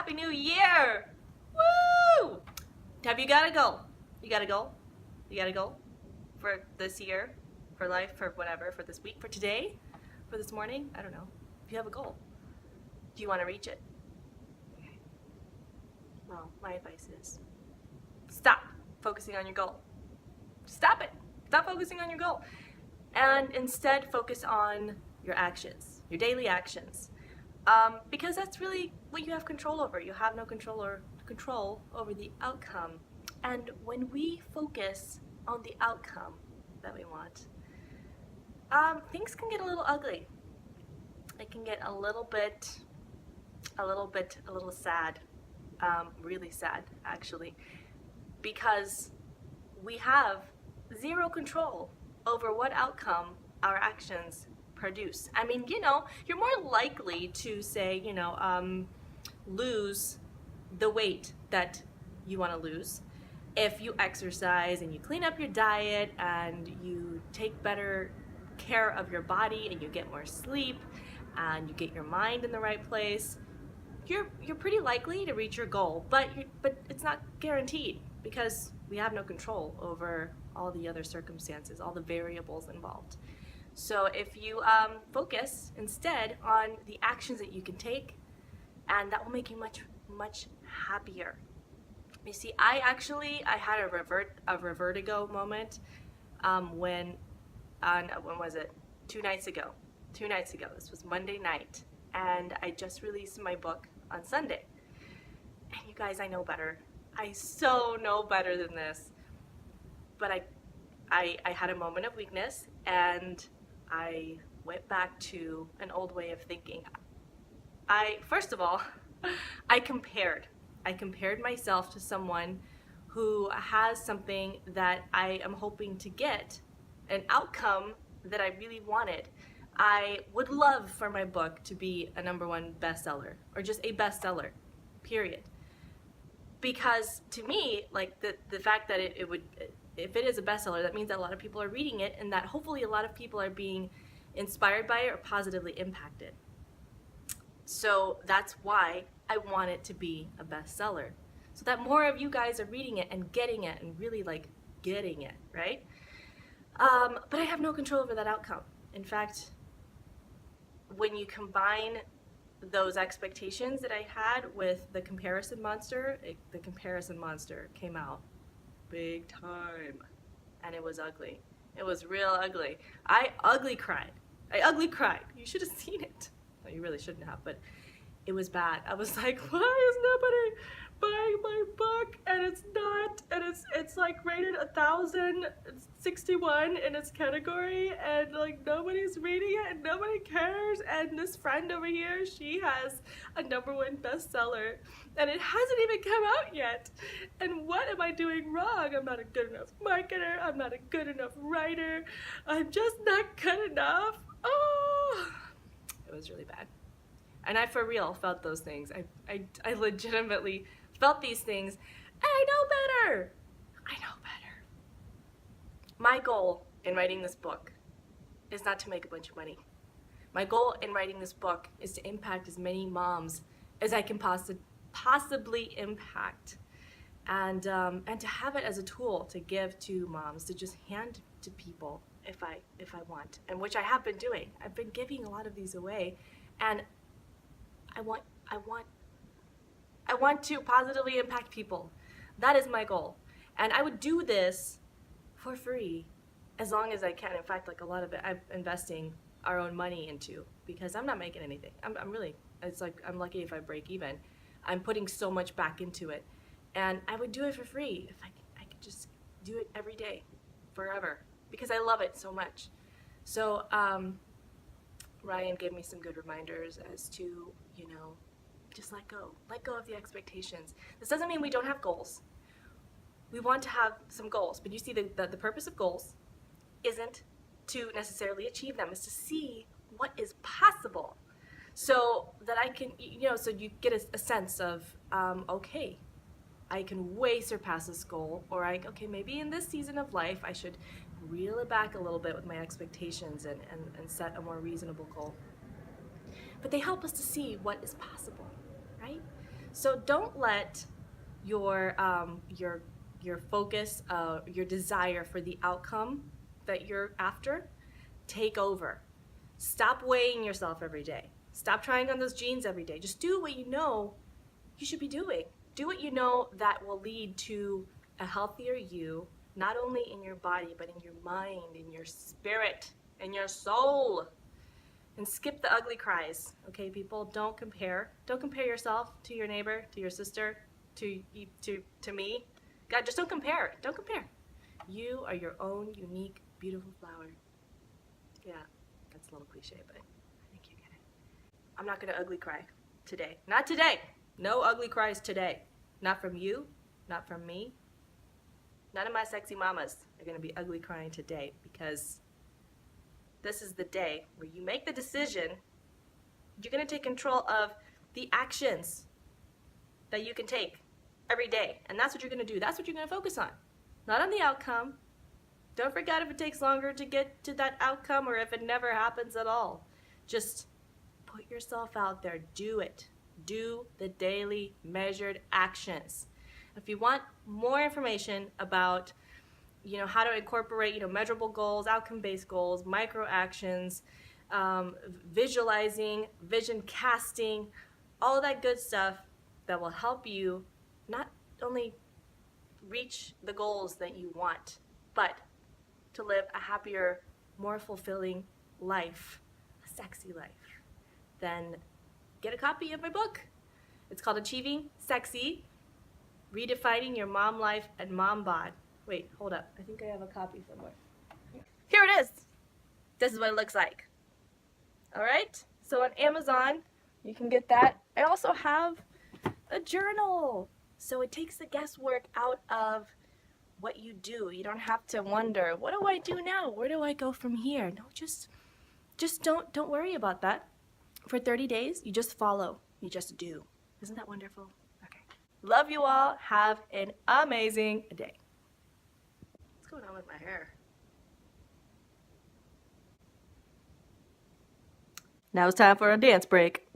Happy New Year! Woo! Have you got a goal? You got a goal? You got a goal for this year, for life, for whatever, for this week, for today, for this morning? I don't know. If you have a goal, do you want to reach it? Okay. Well, my advice is stop focusing on your goal. Stop it. Stop focusing on your goal. And instead focus on your actions, your daily actions. Because that's really what you have control over. You have no control over the outcome. And when we focus on the outcome that we want, things can get a little ugly. It can get a little sad, really sad actually, because we have zero control over what outcome our actions produce. I mean, you're more likely to say, lose the weight that you want to lose if you exercise and you clean up your diet and you take better care of your body and you get more sleep and you get your mind in the right place. You're pretty likely to reach your goal, but it's not guaranteed because we have no control over all the other circumstances, all the variables involved. So if you focus instead on the actions that you can take, and that will make you much happier. You see, I had a vertigo moment when was it? 2 nights ago. 2 nights ago. This was Monday night, and I just released my book on Sunday. And you guys, I know better. I so know better than this. But I had a moment of weakness, and I went back to an old way of thinking. First of all, I compared myself to someone who has something that I am hoping to get, an outcome that I really wanted. I would love for my book to be a #1 bestseller, or just a bestseller, period. Because to me, like the fact that it would, if it is a bestseller, that means that a lot of people are reading it, and that hopefully a lot of people are being inspired by it or positively impacted. So that's why I want it to be a bestseller, so that more of you guys are reading it and getting it and really like getting it, right? But I have no control over that outcome. In fact, when you combine those expectations that I had with the comparison monster, the comparison monster came out big time, and it was ugly. It was real ugly. I ugly cried. You should have seen it. No, you really shouldn't have, but it was bad. I was like, why is nobody buying my book? And it's not, and it's like rated 1,061 in its category, and like nobody's reading it and nobody cares. And this friend over here, she has a #1 bestseller, and it hasn't even come out yet. And what am I doing wrong? I'm not a good enough marketer. I'm not a good enough writer. I'm just not good enough. Oh, it was really bad. And I for real felt those things. I legitimately felt these things, and I know better. My goal in writing this book is not to make a bunch of money. My goal in writing this book is to impact as many moms as I can possibly impact, and to have it as a tool to give to moms, to just hand to people if I want, and which I have been doing. I've been giving a lot of these away, and I want to positively impact people. That is my goal. And I would do this for free as long as I can. In fact, like a lot of it, I'm investing our own money into, because I'm not making anything. I'm really, it's like I'm lucky if I break even. I'm putting so much back into it. And I would do it for free if I could just do it every day, forever, because I love it so much. So, Ryan gave me some good reminders as to, just let go of the expectations. This doesn't mean we don't have goals. We want to have some goals, but you see the purpose of goals isn't to necessarily achieve them, it's to see what is possible, so that I can, so you get a sense of, okay, I can way surpass this goal, or okay, maybe in this season of life I should reel it back a little bit with my expectations and set a more reasonable goal. But they help us to see what is possible, right? So don't let your your focus, your desire for the outcome that you're after take over. Stop weighing yourself every day. Stop trying on those jeans every day. Just do what you know you should be doing. Do what you know that will lead to a healthier you, not only in your body, but in your mind, in your spirit, in your soul. And skip the ugly cries, okay, people? Don't compare. Don't compare yourself to your neighbor, to your sister, to me. God, just don't compare. Don't compare. You are your own unique, beautiful flower. Yeah, that's a little cliche, but I think you get it. I'm not gonna ugly cry today. Not today. No ugly cries today. Not from you, not from me. None of my sexy mamas are gonna be ugly crying today, because this is the day where you make the decision. You're gonna take control of the actions that you can take every day. And that's what you're gonna do. That's what you're gonna focus on. Not on the outcome. Don't forget if it takes longer to get to that outcome or if it never happens at all. Just put yourself out there. Do it. Do the daily measured actions. If you want more information about how to incorporate measurable goals, outcome-based goals, micro actions, visualizing, vision casting, all that good stuff that will help you not only reach the goals that you want, but to live a happier, more fulfilling life, a sexy life, then get a copy of my book. It's called Achieving Sexy, Redefining Your Mom Life and Mom Bod. Wait, hold up. I think I have a copy somewhere. Here it is. This is what it looks like. All right? So on Amazon, you can get that. I also have a journal. So it takes the guesswork out of what you do. You don't have to wonder, what do I do now? Where do I go from here? No, just don't worry about that. For 30 days, you just follow. You just do. Isn't that wonderful? Okay. Love you all. Have an amazing day. What's going on with my hair? Now it's time for a dance break.